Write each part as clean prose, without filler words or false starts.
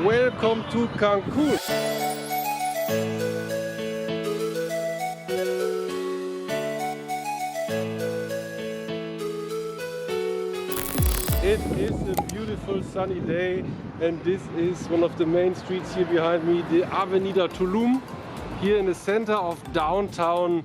welcome to Cancun. It is a beautiful sunny day and this is one of the main streets here behind me, the Avenida Tulum, here in the center of downtown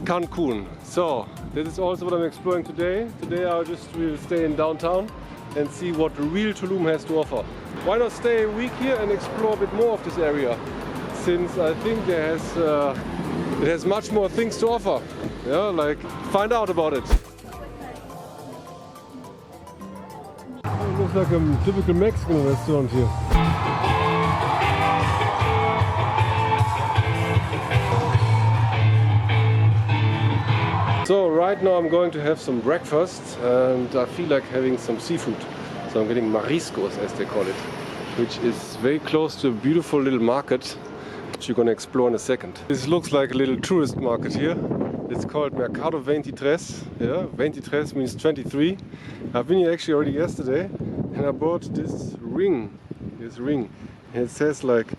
Cancun. So this is also what I'm exploring today. Today I will stay in downtown and see what real Tulum has to offer. Why not stay a week here and explore a bit more of this area, since I think it has much more things to offer. Yeah, like find out about it. It looks like a typical Mexican restaurant here. So right now I'm going to have some breakfast and I feel like having some seafood. So I'm getting mariscos, as they call it, which is very close to a beautiful little market which you're going to explore in a second. This looks like a little tourist market here. It's called Mercado 23. Yeah, 23 means 23. I've been here actually already yesterday and I bought this ring. And it says like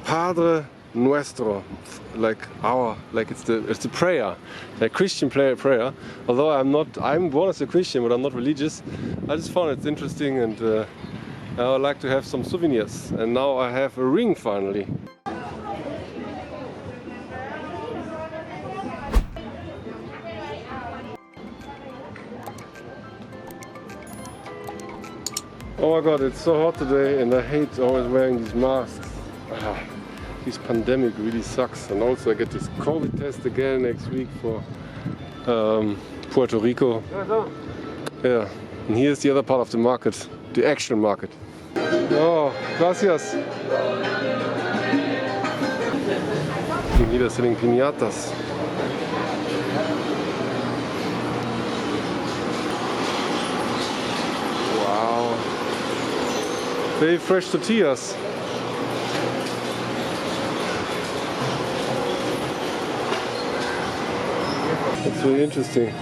Padre Nuestro, like it's the prayer, like Christian prayer. Although I'm born as a Christian, but I'm not religious. I just found it interesting and I would like to have some souvenirs. And now I have a ring finally. Oh my god, it's so hot today and I hate always wearing these masks. This pandemic really sucks, and also I get this COVID test again next week for Puerto Rico. Yeah, and here's the other part of the market, the actual market. Oh, gracias. And here they're selling piñatas. Wow. Very fresh tortillas. That's really interesting.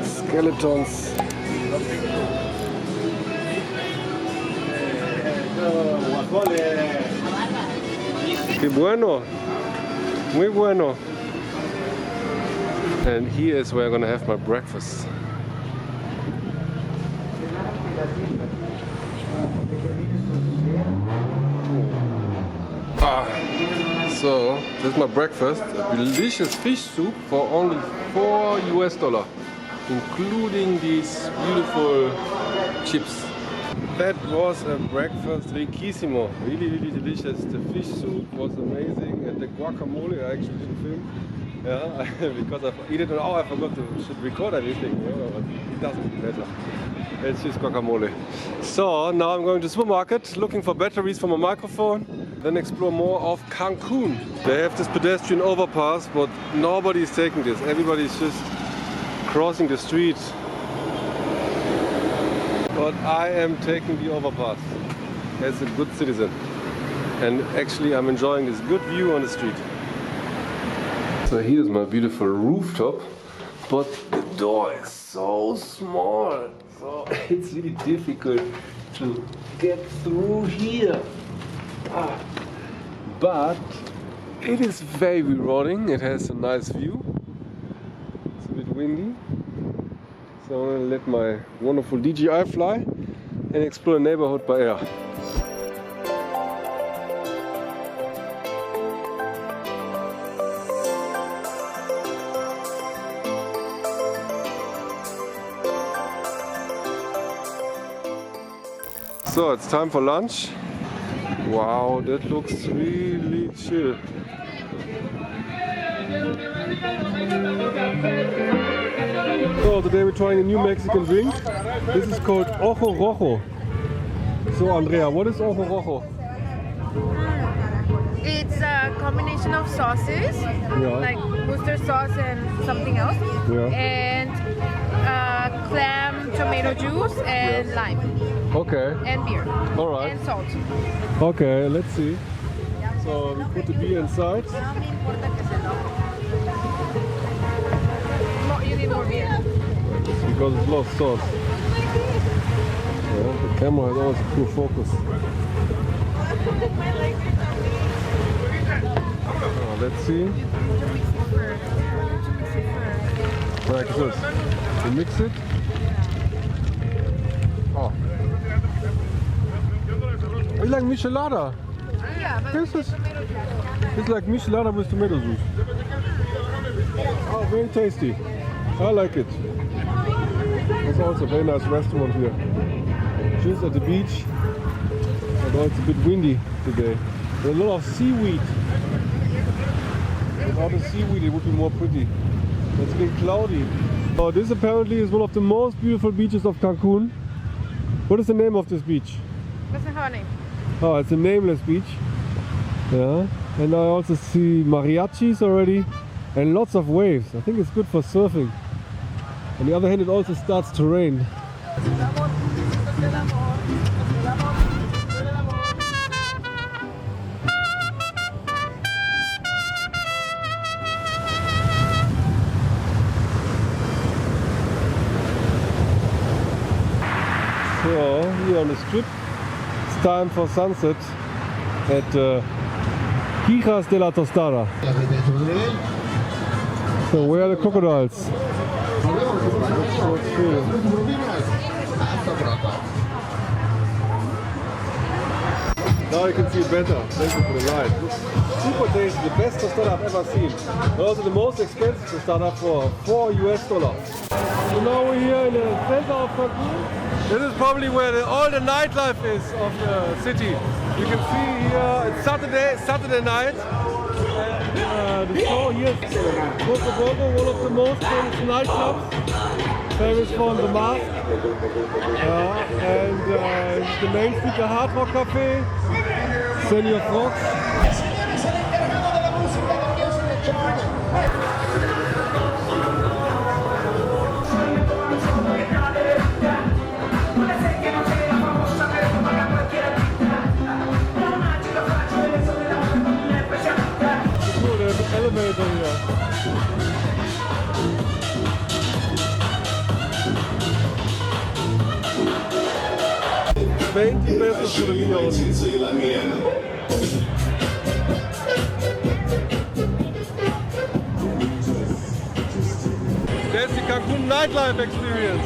Skeletons. Qué bueno. Muy bueno. And here is where I'm gonna have my breakfast. So, this is my breakfast, a delicious fish soup for only $4 US, including these beautiful chips. That was a breakfast riquísimo, really delicious. The fish soup was amazing and the guacamole I actually didn't film. Yeah, because I eat it and I forgot to record anything, but it doesn't matter. It's just guacamole. So now I'm going to the supermarket looking for batteries for my microphone, then explore more of Cancun. They have this pedestrian overpass, but nobody is taking this. Everybody's just crossing the street. But I am taking the overpass as a good citizen. And actually I'm enjoying this good view on the street. So here's my beautiful rooftop, but the door is so small. So it's really difficult to get through here. But it is very rewarding. It has a nice view. It's a bit windy. So I'm gonna let my wonderful DJI fly and explore the neighborhood by air. So it's time for lunch. Wow, that looks really chill. So today we're trying a new Mexican drink. This is called Ojo Rojo. So Andrea, what is Ojo Rojo? It's a combination of sauces, like Worcester sauce and something else, and clam, tomato juice, and lime. Okay. And beer. All right. And salt. Okay, let's see. So we put the beer inside. You need more beer. Because it's lost sauce. The camera has always poor focus. Let's see. Like this. You mix it. Oh. It's like michelada. Yeah, but It's like michelada with tomato juice. Oh, very tasty. I like it. There's also a very nice restaurant here. Just at the beach. Although it's a bit windy today. There's a lot of seaweed. Without the seaweed it would be more pretty. It's a bit cloudy. Oh, this apparently is one of the most beautiful beaches of Cancun. What is the name of this beach? doesn't have a name. Oh, it's a nameless beach. Yeah. And I also see mariachis already and lots of waves. I think it's good for surfing. On the other hand, it also starts to rain. So, here on the strip, it's time for sunset at Hijas de la Tostada. So, where are the crocodiles? Now you can see it better. Thank you for the light. Super tasty, the best tostada I've ever seen. But also the most expensive tostada for $4 US. So now we're here in the center of Cancun. This is probably where all the nightlife is of the city. You can see here it's Saturday night. The show here is one of the most famous nightclubs. Famous for the mask. And the main street, the Hard Rock Cafe, Senior Fox. Elevator here. 20 pesos for the meal. That's the Cancun nightlife experience.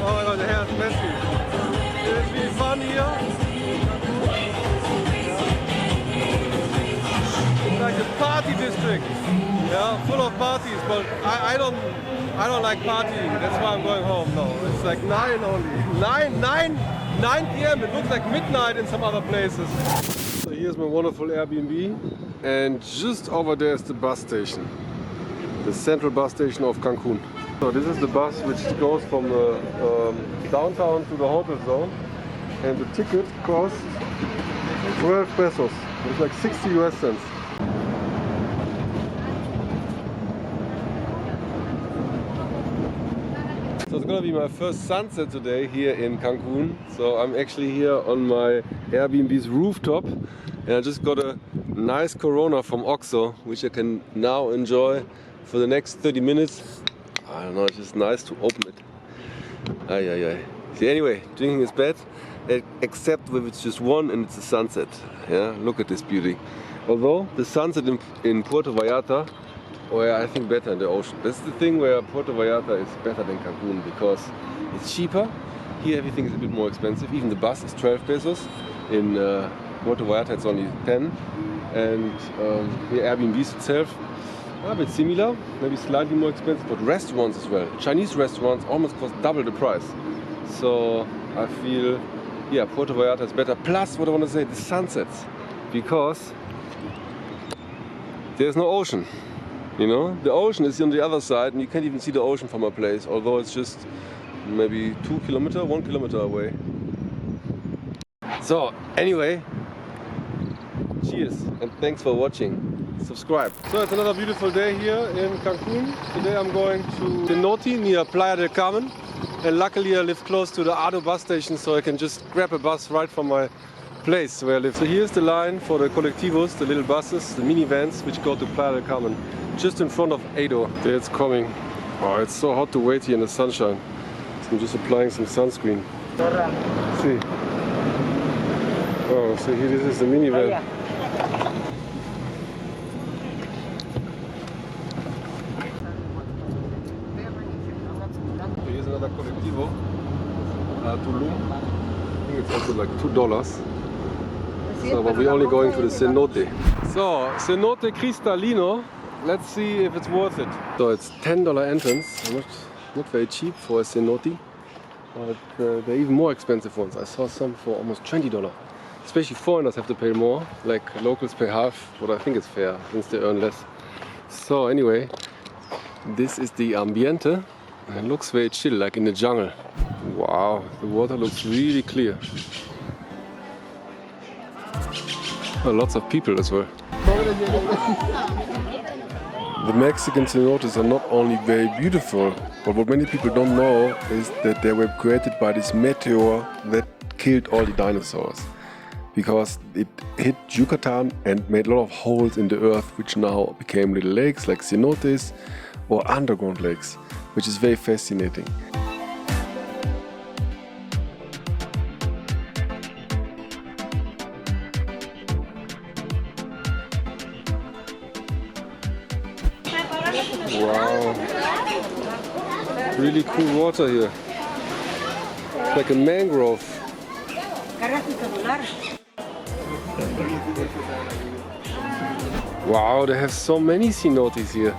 Oh my god, the hair is messy. It's really fun here. Like a party district, yeah, full of parties. But I don't like partying. That's why I'm going home now. It's like 9 only. 9 p.m. It looks like midnight in some other places. So here's my wonderful Airbnb, and just over there is the bus station, the central bus station of Cancun. So this is the bus which goes from the downtown to the hotel zone, and the ticket costs 12 pesos. It's like 60 US cents. So it's gonna be my first sunset today here in Cancun. So I'm actually here on my Airbnb's rooftop, and I just got a nice Corona from Oxo, which I can now enjoy for the next 30 minutes. I don't know, it's just nice to open it. Ay, ay, ay. See, anyway, drinking is bad, except if it's just one and it's a sunset. Yeah, look at this beauty. Although the sunset in Puerto Vallarta, or I think better in the ocean. That's the thing where Puerto Vallarta is better than Cancun, because it's cheaper. Here everything is a bit more expensive. Even the bus is 12 pesos. In Puerto Vallarta it's only 10. And the Airbnbs itself are a bit similar, maybe slightly more expensive, but restaurants as well. Chinese restaurants almost cost double the price. So I feel, yeah, Puerto Vallarta is better. Plus, what I want to say, the sunsets, because there's no ocean. You know, the ocean is on the other side, and you can't even see the ocean from my place, although it's just maybe 1 kilometer away. So anyway, cheers and thanks for watching. Subscribe. So it's another beautiful day here in Cancun. Today I'm going to Cenote near Playa del Carmen, and luckily I live close to the Ado bus station, so I can just grab a bus right from my place where I live. So here's the line for the colectivos, the little buses, the minivans, which go to Playa del Carmen, just in front of Ado. There it's coming. Oh, it's so hot to wait here in the sunshine. So I'm just applying some sunscreen. See. Oh, so here this is the minivan. Here's another colectivo. Tulum. I think it's also like $2. So, but we're only going to the Cenote. So, Cenote Cristalino. Let's see if it's worth it. So it's $10 entrance. Not very cheap for a cenote. But they're even more expensive ones. I saw some for almost $20. Especially foreigners have to pay more. Like locals pay half, but I think it's fair since they earn less. So anyway, this is the ambiente. It looks very chill, like in the jungle. Wow, the water looks really clear. Oh, lots of people as well. The Mexican cenotes are not only very beautiful, but what many people don't know is that they were created by this meteor that killed all the dinosaurs. Because it hit Yucatan and made a lot of holes in the earth, which now became little lakes like cenotes or underground lakes, which is very fascinating. Wow, really cool water here. It's like a mangrove. Wow, they have so many cenotes here.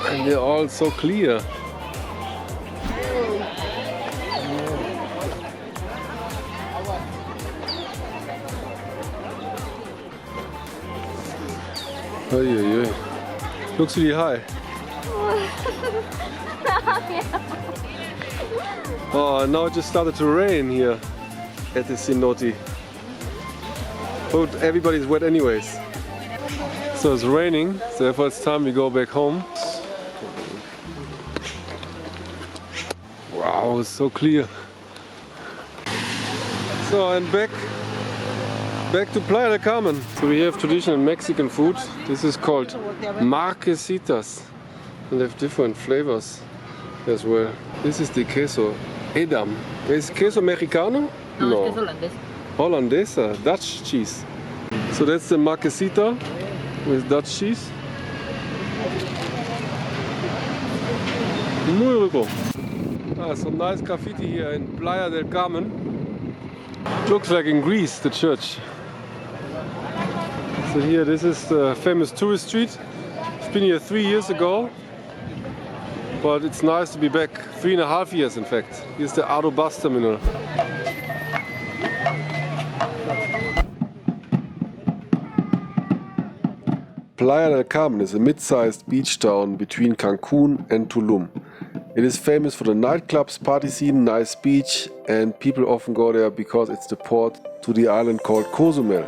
And they're all so clear. Oy. Looks really high. Oh, now it just started to rain here at the cenote. But everybody's wet anyways. So it's raining, so therefore it's time we go back home. Wow, it's so clear. So and back to Playa del Carmen. So we have traditional Mexican food. This is called marquesitas. And they have different flavors as well. This is the queso Edam. Is queso mexicano? No, it's queso holandés. Hollandesa, Dutch cheese. So that's the marquesita with Dutch cheese. Muy rico. Some nice graffiti here in Playa del Carmen. Looks like in Greece, the church. So here, this is the famous tourist street. I've been here 3 years ago, but it's nice to be back. 3.5 years, in fact. Here's the Auto bus terminal. Playa del Carmen is a mid-sized beach town between Cancun and Tulum. It is famous for the nightclubs, party scene, nice beach, and people often go there because it's the port to the island called Cozumel,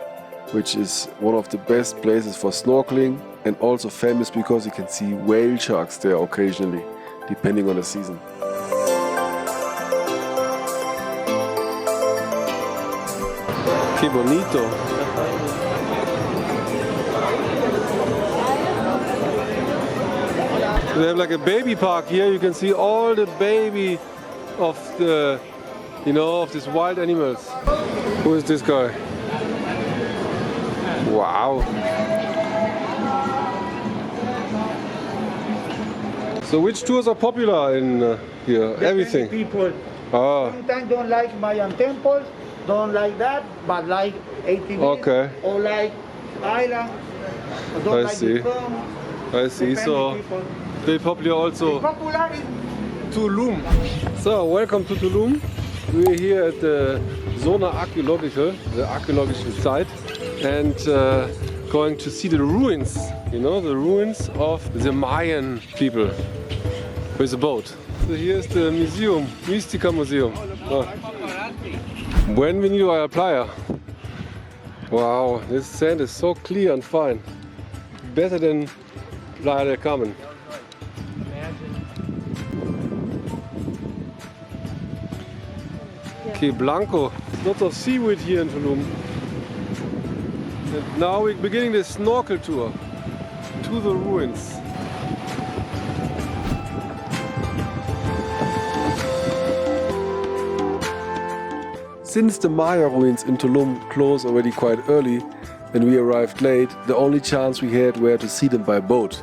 which is one of the best places for snorkeling and also famous because you can see whale sharks there occasionally, depending on the season. Qué bonito. They have like a baby park here. You can see all the baby of the, of these wild animals. Who is this guy? Wow. So which tours are popular in here? Everything. People sometimes don't like Mayan temples, don't like that, but like ATVs or like island. Don't like the film. I see. So very popular also. Popular in Tulum. So welcome to Tulum. We're here at the Zona Archaeological, the archaeological site, and going to see the ruins. The ruins of the Mayan people with a boat. So here's the museum, Mystica Museum. Bienvenido a la playa. Wow, this sand is so clear and fine. Better than Playa del Carmen. Okay, Blanco. Lots of seaweed here in Tulum. And now we're beginning the snorkel tour to the ruins. Since the Maya ruins in Tulum closed already quite early and we arrived late, the only chance we had were to see them by boat.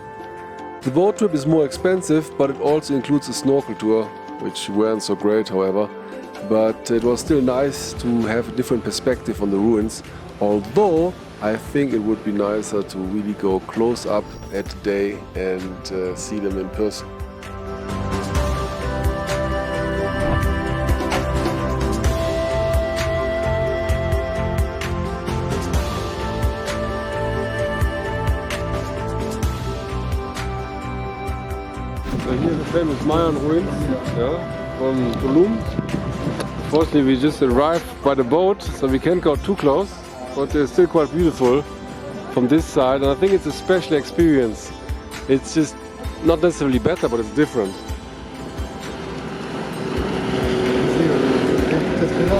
The boat trip is more expensive, but it also includes a snorkel tour, which weren't so great however, but it was still nice to have a different perspective on the ruins, although I think it would be nicer to really go close up at day and see them in person. So here's the famous Mayan ruins, from Tulum. Unfortunately, we just arrived by the boat, so we can't go too close, but they're still quite beautiful from this side, and I think it's a special experience. It's just not necessarily better, but it's different.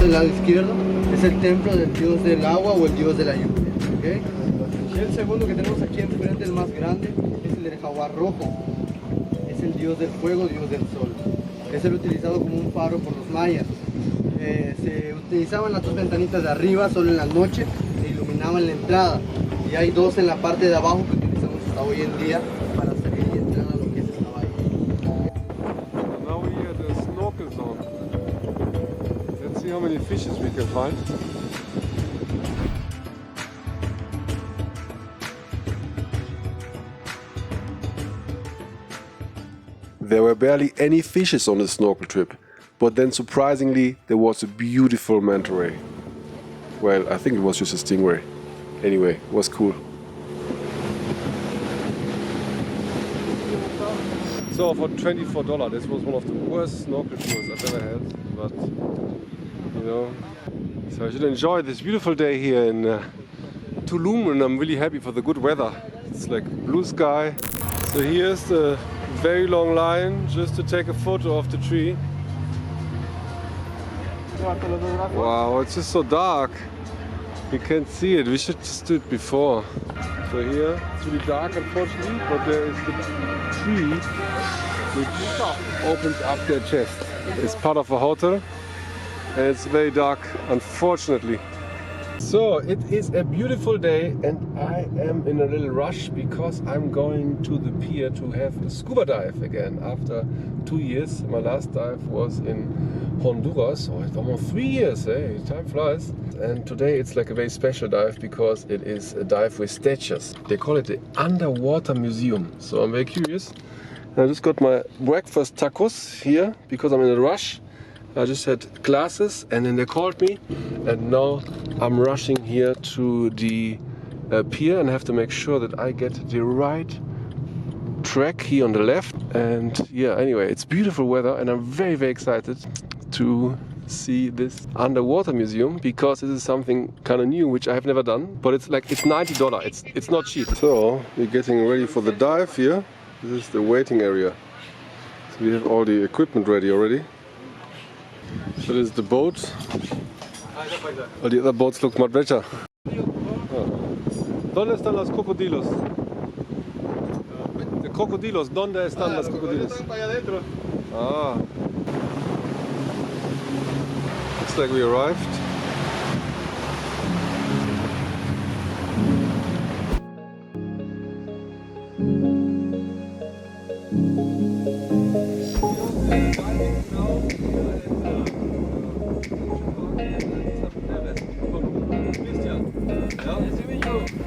Del lado izquierdo es el templo del dios del agua o el dios de la lluvia. ¿Okay? Y el segundo que tenemos aquí enfrente, el más grande, es el del jaguar rojo. Es el dios del fuego, dios del sol. Es el utilizado como un faro por los mayas. Se utilizaban las dos ventanitas de arriba solo en la noche e iluminaban la entrada. Y hay dos en la parte de abajo que utilizamos hasta hoy en día para salir y entrar a lo que es esta bahía. Now we are at the snorkel zone. Let's see how many fishes we can find. There were barely any fishes on the snorkel trip, but then surprisingly there was a beautiful manta ray. Well, I think it was just a stingray. Anyway, it was cool. So for $24, this was one of the worst snorkel tours I've ever had, but you know, so I should enjoy this beautiful day here in Tulum, and I'm really happy for the good weather. It's like blue sky. So here's the very long line just to take a photo of the tree. Wow, it's just so dark. You can't see it. We should just do it before. So here, it's really dark unfortunately, but there is the tree which opens up their chest. It's part of a hotel and it's very dark unfortunately. So it is a beautiful day and I am in a little rush because I'm going to the pier to have a scuba dive again after 2 years. My last dive was in Honduras, so it's almost 3 years, eh? Time flies. And today it's like a very special dive because it is a dive with statues. They call it the Underwater Museum. So I'm very curious. I just got my breakfast tacos here because I'm in a rush. I just had classes and then they called me and now I'm rushing here to the pier and have to make sure that I get the right track here on the left. And yeah, anyway, it's beautiful weather and I'm very, very excited to see this underwater museum because this is something kind of new which I have never done, but it's like, it's $90. It's not cheap. So we're getting ready for the dive here. This is the waiting area. So we have all the equipment ready already. So this is the boat. All the other boats look much better. ¿Dónde están los cocodrilos? The cocodrilos, ¿dónde están los cocodrilos? Ah. Looks like we arrived.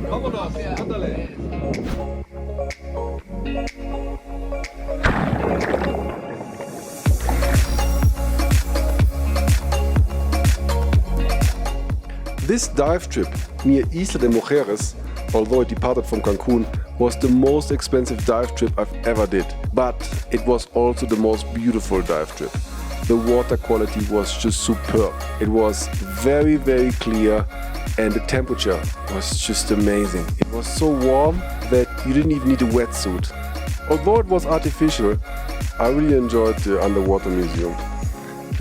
Vámonos, ándale. This dive trip near Isla de Mujeres, although it departed from Cancun, was the most expensive dive trip I've ever did. But it was also the most beautiful dive trip. The water quality was just superb. It was very, very clear and the temperature was just amazing. It was so warm that you didn't even need a wetsuit. Although it was artificial, I really enjoyed the underwater museum.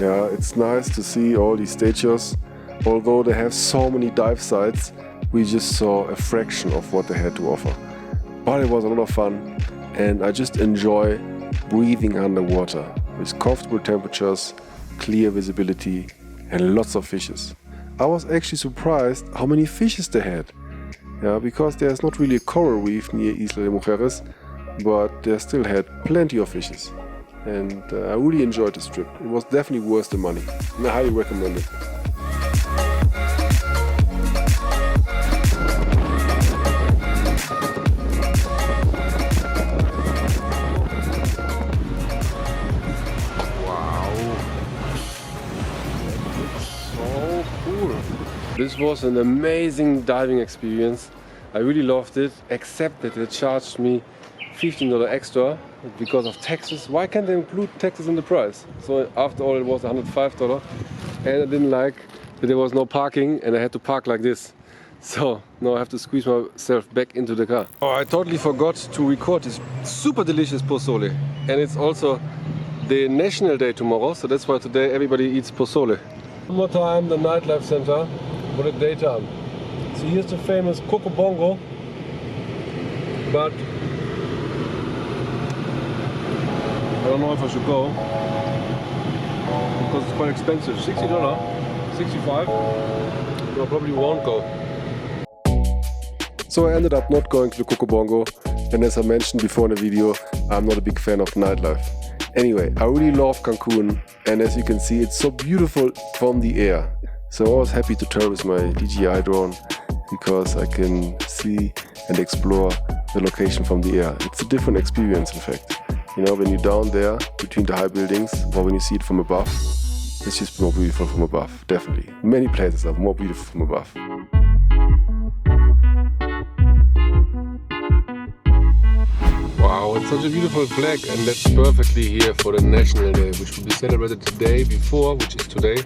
Yeah, it's nice to see all these statues. Although they have so many dive sites, we just saw a fraction of what they had to offer. But it was a lot of fun and I just enjoy breathing underwater with comfortable temperatures, clear visibility and lots of fishes. I was actually surprised how many fishes they had. Yeah, because there's not really a coral reef near Isla de Mujeres, but they still had plenty of fishes. And I really enjoyed this trip. It was definitely worth the money, and I highly recommend it. This was an amazing diving experience. I really loved it, except that they charged me $15 extra because of taxes. Why can't they include taxes in the price? So after all, it was $105, and I didn't like that there was no parking and I had to park like this. So now I have to squeeze myself back into the car. Oh, I totally forgot to record this super delicious pozole. And it's also the National Day tomorrow, so that's why today everybody eats pozole. One more time, the Nightlife Center. For the daytime. So here's the famous Coco Bongo, but I don't know if I should go because it's quite expensive. $60, $65. I probably won't go. So I ended up not going to the Coco Bongo, and as I mentioned before in the video, I'm not a big fan of nightlife. Anyway, I really love Cancun, and as you can see, it's so beautiful from the air. So I was happy to travel with my DJI drone because I can see and explore the location from the air. It's a different experience, in fact. You know, when you're down there between the high buildings or when you see it from above, it's just more beautiful from above, definitely. Many places are more beautiful from above. Wow, it's such a beautiful flag, and that's perfectly here for the National Day, which will be celebrated the day before, which is today.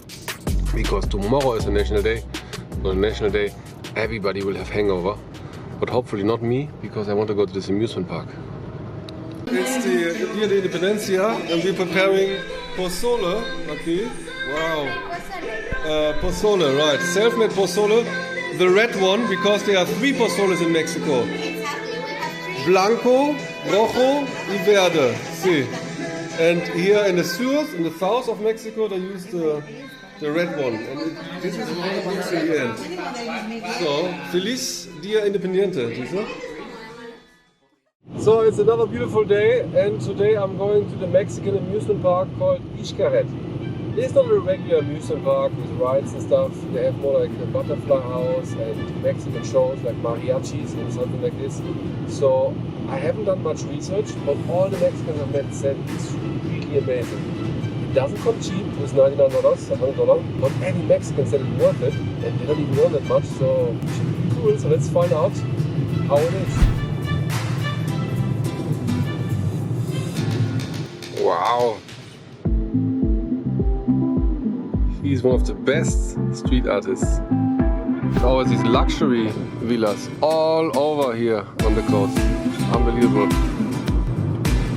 Because tomorrow is a National Day. On a National Day, everybody will have hangover, but hopefully not me, because I want to go to this amusement park. It's the Dia de Independencia, and we're preparing pozole. Okay, wow. Pozole, right? Self-made pozole, the red one, because there are 3 pozoles in Mexico: Blanco, Rojo, y Verde. See, and here in the south of Mexico, they use the red one, and this is what it looks in the end. So, Feliz Dia Independiente, diese. So it's another beautiful day, and today I'm going to the Mexican amusement park called Xcaret. It's not a regular amusement park with rides and stuff. They have more like a butterfly house and Mexican shows like mariachis and something like this. So I haven't done much research, but all the Mexicans I've met said it's really amazing. It doesn't come cheap, with $99, $100, but any Mexican said it's worth it, and they don't even earn that much, so it should be cool. So let's find out how it is. Wow! He's one of the best street artists. Oh, these luxury villas all over here on the coast. Unbelievable.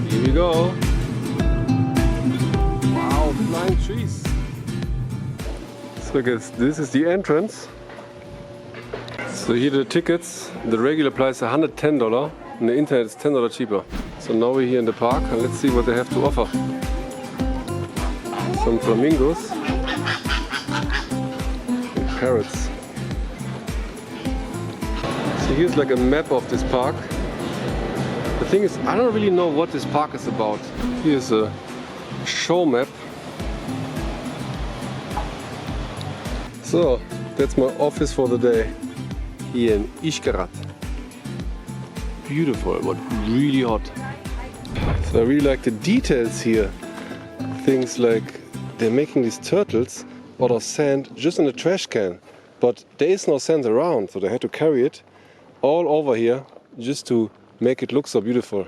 Here we go. Flying trees. So this is the entrance. So here the tickets. The regular price is $110, and the internet is $10 cheaper. So now we're here in the park, and let's see what they have to offer. Some flamingos, and parrots. So here's like a map of this park. The thing is, I don't really know what this park is about. Here's a show map. So, that's my office for the day here in Xcaret. Beautiful, but really hot. So I really like the details here. Things like they're making these turtles out of sand just in a trash can. But there is no sand around, so they had to carry it all over here just to make it look so beautiful.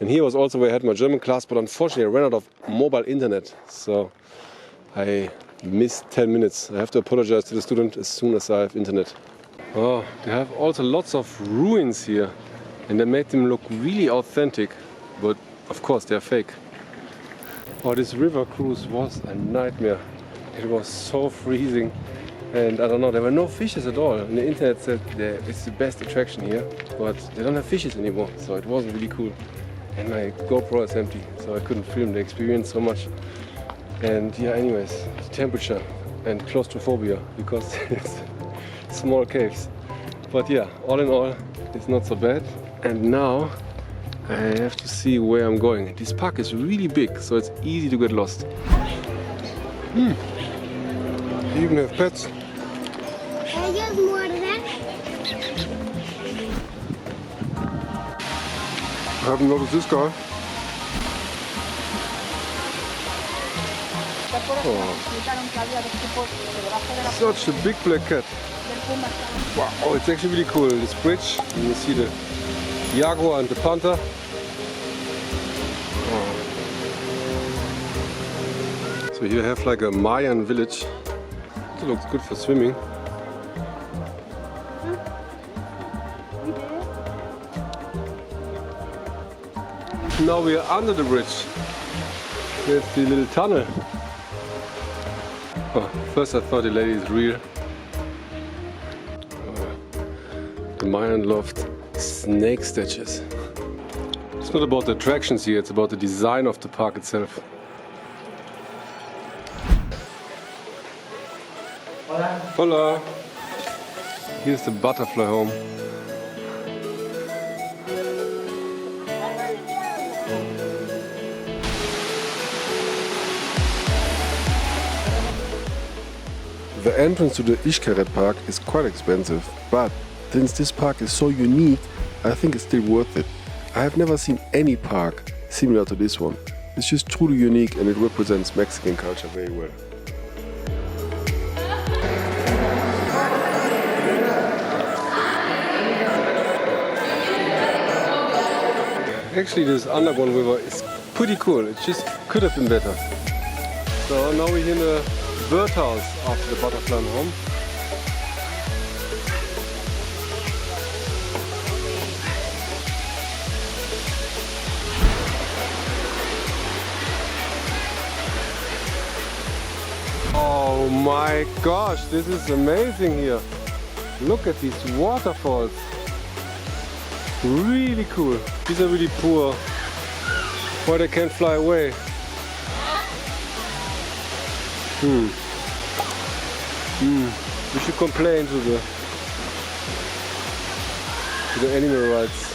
And here was also where I had my German class, but unfortunately I ran out of mobile internet. So I missed 10 minutes. I have to apologize to the student as soon as I have internet. Oh, they have also lots of ruins here, and they made them look really authentic, but of course they're fake. Oh, this river cruise was a nightmare. It was so freezing, and I don't know, there were no fishes at all. And the internet said it's the best attraction here, but they don't have fishes anymore, so it wasn't really cool. And my GoPro is empty, so I couldn't film the experience so much. And yeah, anyways, the temperature and claustrophobia because it's small caves. But yeah, all in all, it's not so bad. And now I have to see where I'm going. This park is really big, so it's easy to get lost. You even have pets. Ellos muerden. I haven't noticed this guy. Oh. Such a big black cat. Wow, oh, it's actually really cool. This bridge, you can see the jaguar and the panther. Oh. So here you have like a Mayan village. It looks good for swimming. Now we are under the bridge. There's the little tunnel. Oh, first I thought the lady is real. The Mayan loved snake statues. It's not about the attractions here, it's about the design of the park itself. Hola! Here's the butterfly home. The entrance to the Xcaret park is quite expensive, but since this park is so unique, I think it's still worth it. I have never seen any park similar to this one. It's just truly unique and it represents Mexican culture very well. Actually, this underground river is pretty cool. It just could have been better. So now we're in the birdhouse after the butterfly home. Oh my gosh, this is amazing here. Look at these waterfalls. Really cool. These are really poor. Why they can't fly away. We should complain to the animal rights.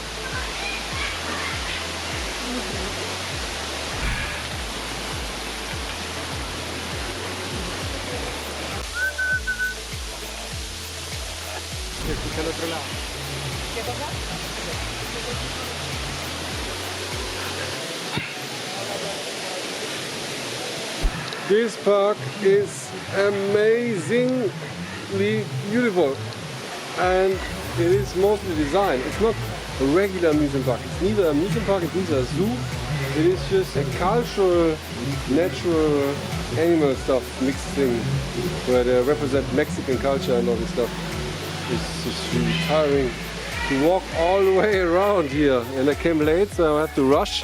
This park is amazingly beautiful and it is mostly designed. It's not a regular amusement park. It's neither an amusement park, it's neither a zoo. It is just a cultural, natural, animal stuff mixed thing where they represent Mexican culture and all this stuff. It's just really tiring to walk all the way around here. And I came late, so I have to rush.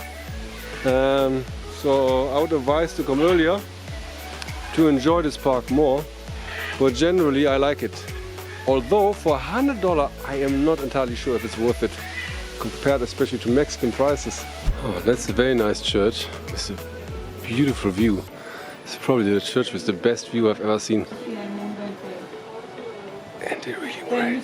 So I would advise to come earlier to enjoy this park more, but generally I like it. Although for $100 I am not entirely sure if it's worth it, compared especially to Mexican prices. Oh, that's a very nice church with a beautiful view. It's probably the church with the best view I've ever seen. And they really pray.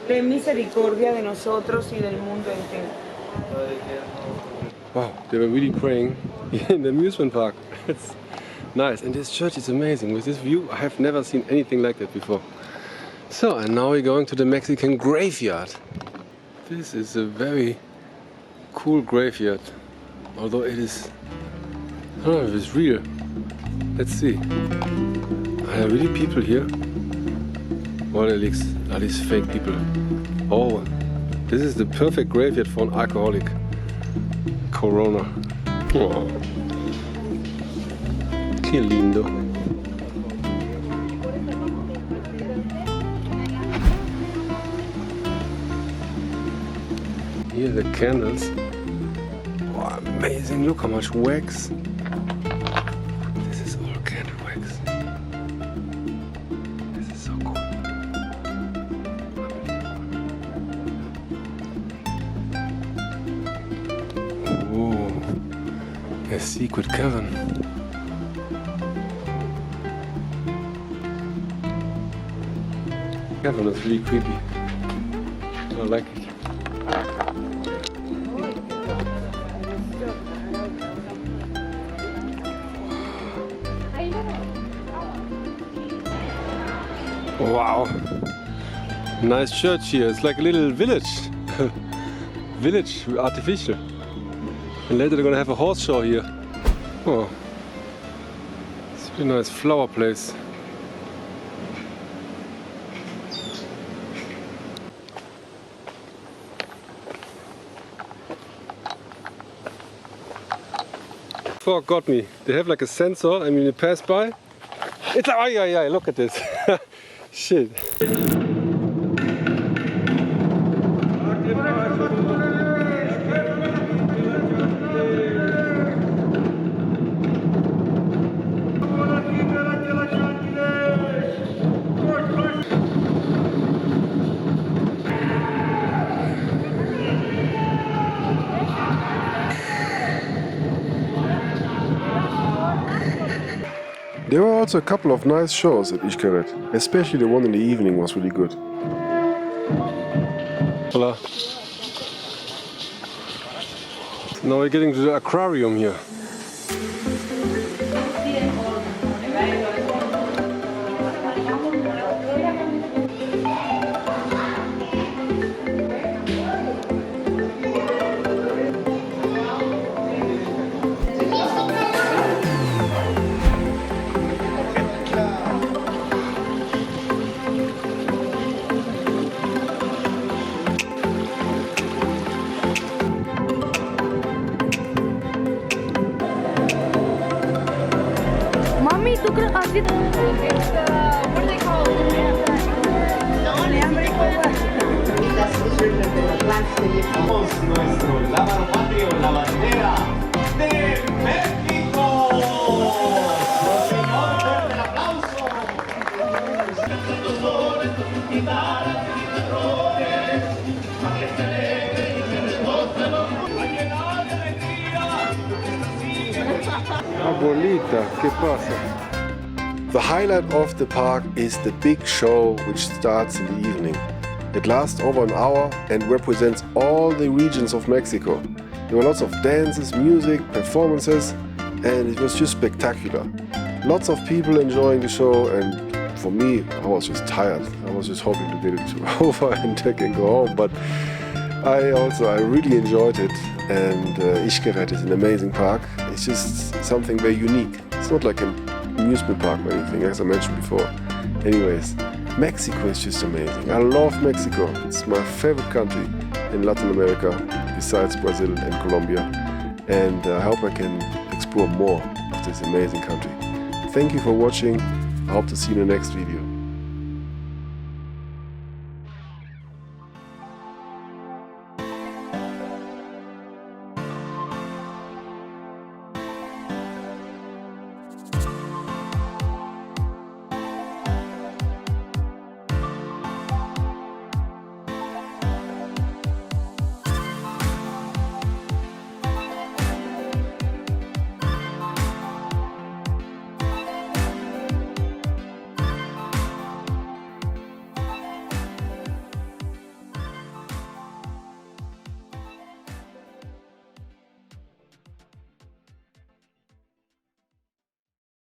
Ten misericordia de nosotros y del mundo entero. Wow, they were really praying in the amusement park. It's nice, and this church is amazing. With this view, I have never seen anything like that before. So, and now we're going to the Mexican graveyard. This is a very cool graveyard, although it is, I don't know if it's real. Let's see. Are there really people here? Or are these fake people? Oh, this is the perfect graveyard for an alcoholic. Corona. Oh. Qué lindo. Here are the candles. Oh, amazing. Look how much wax. This is all candle wax. This is so cool. A secret cavern. Cavern is really creepy. I like it. Wow. Nice church here. It's like a little village. Village artificial. And later they're gonna have a horse show here. Oh. It's a really nice flower place. Forgot me. They have like a sensor, and when you pass by, it's like, oh yeah, look at this. Shit. There were also a couple of nice shows at Xcaret, especially the one in the evening was really good. Hola. Now we're getting to the aquarium here. ¿Tú crees así? What are they called? Nuestro lábaro patrio, la bandera de México. Señor, fuerte el aplauso. Abuelita, ¿qué pasa? The highlight of the park is the big show which starts in the evening. It lasts over an hour and represents all the regions of Mexico. There were lots of dances, music, performances, and it was just spectacular. Lots of people enjoying the show, and for me, I was just tired. I was just hoping to get it over and I can go home, but I really enjoyed it, and Xcaret is an amazing park. It's just something very unique. It's not like an amusement park or anything, as I mentioned before. Anyways, Mexico is just amazing. I love Mexico. It's my favorite country in Latin America, besides Brazil and Colombia. And I hope I can explore more of this amazing country. Thank you for watching. I hope to see you in the next video.